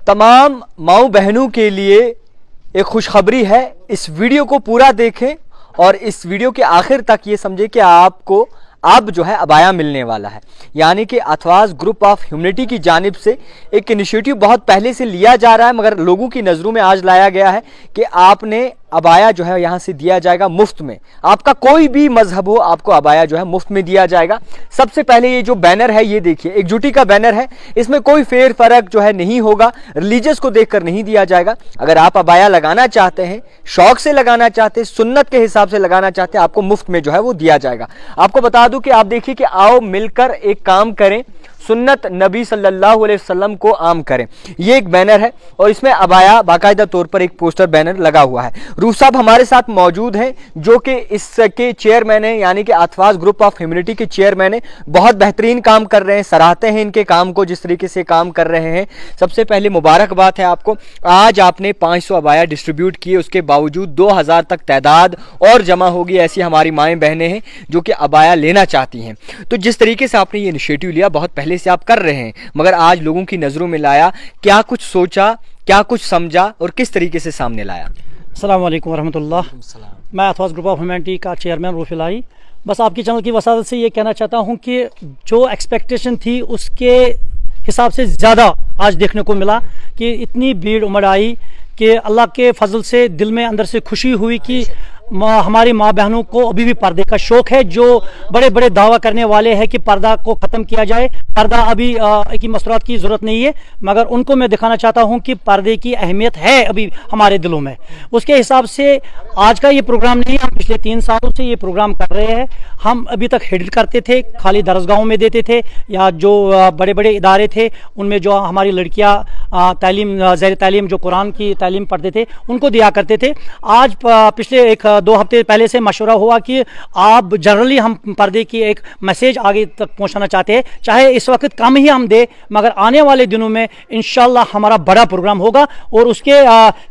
तमाम माओ बहनों के लिए एक खुशखबरी है। इस वीडियो को पूरा देखें और इस वीडियो के आखिर तक ये समझें कि आपको अब जो है अबाया मिलने वाला है। यानी कि अथवाज़ ग्रुप ऑफ ह्यूमैनिटी की जानिब से एक इनिशिएटिव बहुत पहले से लिया जा रहा है, मगर लोगों की नज़रों में आज लाया गया है कि आपने अबाया जो है यहाँ से दिया जाएगा मुफ्त में। आपका कोई भी मजहब हो, आपको अबाया जो है मुफ्त में दिया जाएगा। सबसे पहले ये जो बैनर है ये देखिए, एकजुटी का बैनर है, इसमें कोई फेर फर्क जो है नहीं होगा, रिलीजियस को देखकर नहीं दिया जाएगा। अगर आप अबाया लगाना चाहते हैं, शौक से लगाना चाहते हैं, सुन्नत के हिसाब से लगाना चाहते हैं, आपको मुफ्त में जो है वो दिया जाएगा। आपको बता दूं कि आप देखिए कि आओ मिलकर एक काम करें, सुन्नत नबी सल्लल्लाहु अलैहि वसल्लम को आम करें। ये एक बैनर है और इसमें अबाया बाकायदा तौर पर एक पोस्टर बैनर लगा हुआ है। रूफ साहब हमारे साथ मौजूद हैं जो कि इसके चेयरमैन हैं, यानी कि अथवाज़ ग्रुप ऑफ ह्यूमैनिटी के चेयरमैन हैं। बहुत बेहतरीन काम कर रहे हैं, सराहते हैं इनके काम को, जिस तरीके से काम कर रहे हैं। सबसे पहले मुबारकबाद है आपको। आज आपने 500 अबाया डिस्ट्रीब्यूट किए, उसके बावजूद 2000 तक तादाद और जमा होगी। ऐसी हमारी माएँ बहनें हैं जो कि अबाया लेना चाहती हैं। तो जिस तरीके से आपने ये इनिशिएटिव लिया, बहुत पहले से आप कर रहे हैं, मगर आज लोगों की नज़रों में लाया, क्या कुछ सोचा, क्या कुछ समझा और किस तरीके से सामने लाया? अस्सलाम वालेकुम वरहमतुल्लाह। मैं अथवाज़ ग्रुप ऑफ ह्यूमैनिटी का चेयरमैन रूफ इलाही। बस आपकी चैनल की वसादत से ये कहना चाहता हूँ कि जो एक्सपेक्टेशन थी उसके हिसाब से ज़्यादा आज देखने को मिला कि इतनी भीड़ उमड़ आई कि अल्लाह के फजल से दिल में अंदर से खुशी हुई कि हमारी माँ बहनों को अभी भी पर्दे का शौक़ है। जो बड़े बड़े दावा करने वाले हैं कि पर्दा को ख़त्म किया जाए, पर्दा अभी की मसरूआत की ज़रूरत नहीं है, मगर उनको मैं दिखाना चाहता हूँ कि पर्दे की अहमियत है अभी हमारे दिलों में। उसके हिसाब से आज का ये प्रोग्राम नहीं, हम पिछले 3 सालों से ये प्रोग्राम कर रहे हैं। हम अभी तक हेडिट करते थे, खाली दरसगाहों में देते थे, या जो बड़े बड़े इदारे थे उनमें जो हमारी लड़कियाँ तालीम ज़ैर तालीम जो कुरान की तालीम पढ़ते थे उनको दिया करते थे। आज पिछले 2 हफ्ते पहले से मशवरा हुआ कि आप जनरली हम पर्दे की एक मैसेज आगे तक पहुंचाना चाहते हैं, चाहे इस वक्त कम ही हम दे, मगर आने वाले दिनों में इंशाल्लाह हमारा बड़ा प्रोग्राम होगा। और उसके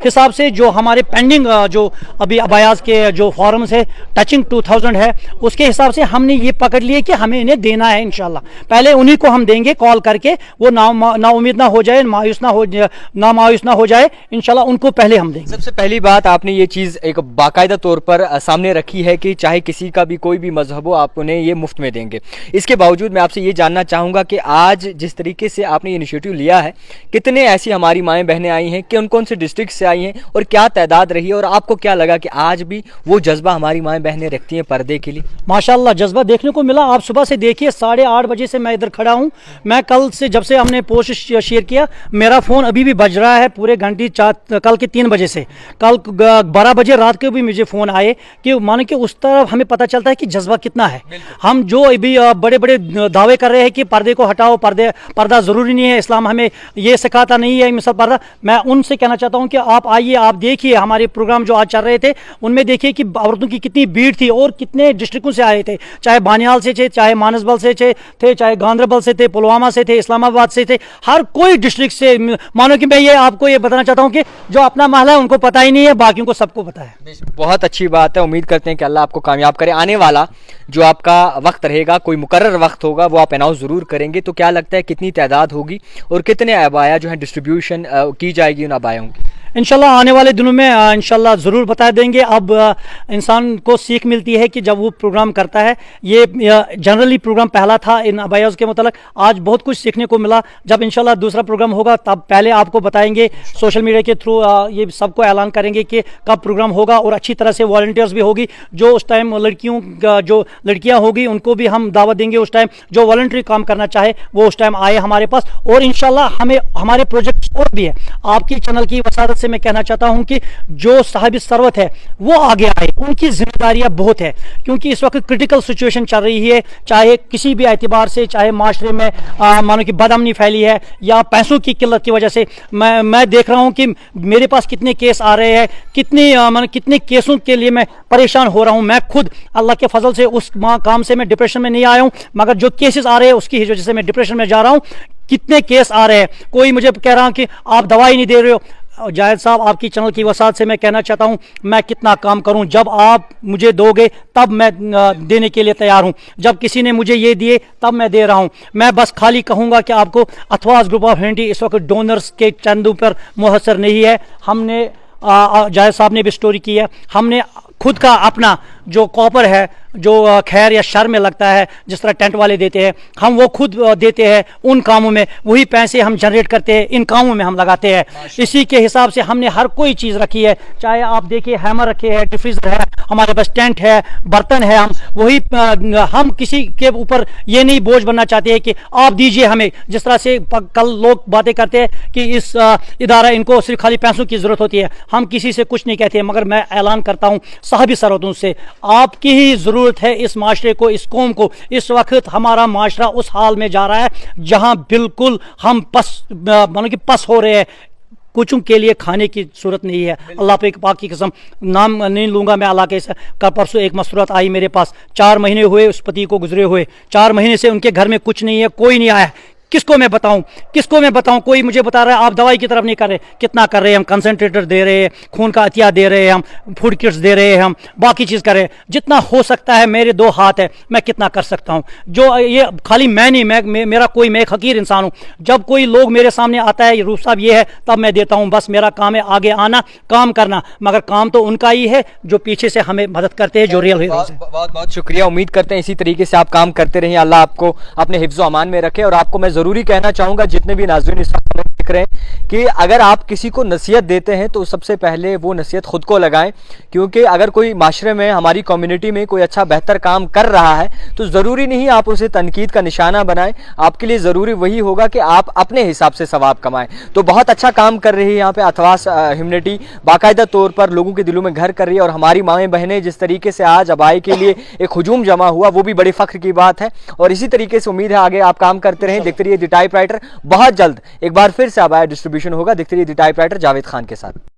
हिसाब से जो हमारे पेंडिंग जो अभी अबायाज के जो फॉर्म्स है टचिंग 2000 है, उसके हिसाब से हमने ये पकड़ लिए कि हमें इन्हें देना है इंशाल्लाह। पहले उन्हीं को हम देंगे कॉल करके, वो ना उम्मीद ना हो जाए, मायूस ना हो जाए, इंशाल्लाह उनको पहले हम देंगे। सबसे पहली बात आपने ये चीज़ एक बाकायदा तौर पर सामने रखी है कि चाहे किसी का भी कोई भी मजहब हो, आप उन्हें ये मुफ्त में देंगे। इसके बावजूद मैं आपसे ये जानना चाहूँगा कि आज जिस तरीके से आपने ये इनिशिएटिव लिया है, कितने ऐसी हमारी माएँ बहनें आई हैं, कौन कौन से डिस्ट्रिक्ट से आई हैं और क्या तादाद रही है, और आपको क्या लगा कि आज भी वो जज्बा हमारी माएँ बहनें रखती हैं पर्दे के लिए? माशाल्लाह जज्बा देखने को मिला। आप सुबह से देखिए 8:30 बजे से मैं इधर खड़ा हूँ। मैं कल से जब से हमने पोस्ट शेयर किया, मेरा फ़ोन अभी भी बज रहा है पूरे घंटे। कल के 3 बजे से कल 12 बजे रात के भी मुझे फ़ोन आए कि मानो कि उस तरफ हमें पता चलता है कि जज्बा कितना है। हम जो अभी बड़े बड़े दावे कर रहे हैं कि पर्दे को हटाओ, पर्दा ज़रूरी नहीं है, इस्लाम हमें ये सिखाता नहीं है मिसल पर्दा, मैं उनसे कहना चाहता हूँ कि आप आइए, आप देखिए हमारे प्रोग्राम जो आज चल रहे थे उनमें देखिए कि औरतों की कितनी भीड़ थी और कितने डिस्ट्रिक्टों से आए थे, चाहे बानियाल से थे, चाहे मानसबल से थे, चाहे गांधरबल से थे, पुलवामा से थे, इस्लामाबाद से थे, हर कोई डिस्ट्रिक्ट से। मानो कि मैं ये आपको ये बताना चाहता हूँ कि जो अपना महला है उनको पता ही नहीं है, बाकियों को सबको पता है। बहुत अच्छी बात है, उम्मीद करते हैं कि अल्लाह आपको कामयाब करे। आने वाला जो आपका वक्त रहेगा, कोई मुकर्रर वक्त होगा, वो आप अनाउंस ज़रूर करेंगे। तो क्या लगता है कितनी तादाद होगी और कितने अबाया जो है डिस्ट्रीब्यूशन की जाएगी उन अबायों की? इंशाल्लाह आने वाले दिनों में इंशाल्लाह ज़रूर बता देंगे। अब इंसान को सीख मिलती है कि जब वो प्रोग्राम करता है, ये जनरली प्रोग्राम पहला था इन अबायाज़ के मतलब, आज बहुत कुछ सीखने को मिला। जब इंशाल्लाह दूसरा प्रोग्राम होगा तब पहले आपको बताएंगे, सोशल मीडिया के थ्रू ये सबको ऐलान करेंगे कि कब प्रोग्राम होगा। और अच्छी तरह से वॉलंटियर्स भी होगी, जो उस टाइम जो लड़कियाँ होगी उनको भी हम दावत देंगे। उस टाइम जो वॉलंटरी काम करना चाहे वो उस टाइम आए हमारे पास। और इंशाल्लाह हमें हमारे प्रोजेक्ट और भी है। आपकी चैनल की वसादत से मैं कहना चाहता हूं कि जो साहिब सरवत है वो आगे आए, उनकी जिम्मेदारियां बहुत है, क्योंकि इस वक्त क्रिटिकल सिचुएशन चल रही है, चाहे किसी भी एतबार से, चाहे माशरे में मानो कि बदअमनी फैली है या पैसों की किल्लत की वजह से। मैं देख रहा हूं कि मेरे पास कितने केस आ रहे हैं, कितने केसों के लिए मैं परेशान हो रहा हूं। मैं खुद अल्लाह के फजल से उस काम से मैं डिप्रेशन में नहीं आया हूं, मगर जो केसेस आ रहे हैं उसकी वजह से मैं डिप्रेशन में जा रहा हूं। कितने केस आ रहे हैं, कोई मुझे कह रहा है कि आप दवाई नहीं दे रहे हो। जाहिद साहब, आपकी चैनल की वसात से मैं कहना चाहता हूँ मैं कितना काम करूँ, जब आप मुझे दोगे तब मैं देने के लिए तैयार हूँ, जब किसी ने मुझे ये दिए तब मैं दे रहा हूँ। मैं बस खाली कहूँगा कि आपको अथवास ग्रुप ऑफ ह्यूमैनिटी इस वक्त डोनर्स के चंदों पर मुहसर नहीं है। हमने जाहिद साहब ने भी स्टोरी की है, हमने खुद का अपना जो कॉपर है, जो खैर या शर में लगता है, जिस तरह टेंट वाले देते हैं, हम वो खुद देते हैं उन कामों में, वही पैसे हम जनरेट करते हैं, इन कामों में हम लगाते हैं। इसी के हिसाब से हमने हर कोई चीज़ रखी है, चाहे आप देखिए हैमर रखे है, डिफ्रीजर है, हमारे पास टेंट है, बर्तन है, हम किसी के ऊपर ये नहीं बोझ बनना चाहते हैं कि आप दीजिए हमें। जिस तरह से कल लोग बातें करते हैं कि इस इदारा इनको सिर्फ खाली पैसों की ज़रूरत होती है, हम किसी से कुछ नहीं कहते, मगर मैं ऐलान करता हूँ साहबी सरहदों से, आपकी ही ज़रूरत है इस माशरे को, इस कौम को। इस वक्त हमारा माशरा उस हाल में जा रहा है जहाँ बिल्कुल हम मतलब कि पस हो रहे हैं, कुछ के लिए खाने की सूरत नहीं है। अल्लाह पे पाक की कसम, नाम नहीं लूँगा मैं अल्लाह के, का परसों एक मसरूरत आई मेरे पास, 4 महीने हुए उस पति को गुजरे हुए, 4 महीने से उनके घर में कुछ नहीं है, कोई नहीं आया। किसको मैं बताऊं, कोई मुझे बता रहा है आप दवाई की तरफ नहीं कर रहे, कितना कर रहे हैं हम, कंसंट्रेटर दे रहे हैं, खून का अतिया दे रहे हैं हम, फूड किट्स दे रहे हैं हम, बाकी चीज़ कर रहे हैं, जितना हो सकता है मेरे 2 हाथ है, मैं कितना कर सकता हूं। जो ये खाली मैं नहीं, मैं एक हकीर इंसान हूं, जब कोई लोग मेरे सामने आता है रूफ साहब ये है, तब मैं देता हूं। बस मेरा काम है आगे आना, काम करना, मगर काम तो उनका ही है जो पीछे से हमें मदद करते हैं, जो रियल हीरोज़ हैं। बहुत बहुत शुक्रिया, उम्मीद करते हैं इसी तरीके से आप काम करते रहिए, अल्लाह आपको अपने हिफ्ज़ अमान में रखे। और आपको मैं ज़रूरी कहना चाहूँगा, जितने भी नाज़रीन इस वक्त हमें देख रहे हैं, कि अगर आप किसी को नसीहत देते हैं तो सबसे पहले वो नसीहत खुद को लगाएं, क्योंकि अगर कोई माशरे में, हमारी कम्युनिटी में कोई अच्छा बेहतर काम कर रहा है तो ज़रूरी नहीं आप उसे तनकीद का निशाना बनाएं, आपके लिए ज़रूरी वही होगा कि आप अपने हिसाब से सवाब कमाएं। तो बहुत अच्छा काम कर रही है यहाँ पे अथवास ह्यूमैनिटी, बाकायदा तौर पर लोगों के दिलों में घर कर रही है। और हमारी माएँ बहनें जिस तरीके से आज अबाई के लिए एक हुजूम जमा हुआ, वो भी बड़ी फ़ख्र की बात है। और इसी तरीके से उम्मीद है आगे आप काम करते रहें। देखते रहिए द टाइपराइटर, बहुत जल्द एक बार फिर से अबाया डिस्ट्रीब्यूशन होगा। देखते रहिए द टाइपराइटर जावेद खान के साथ।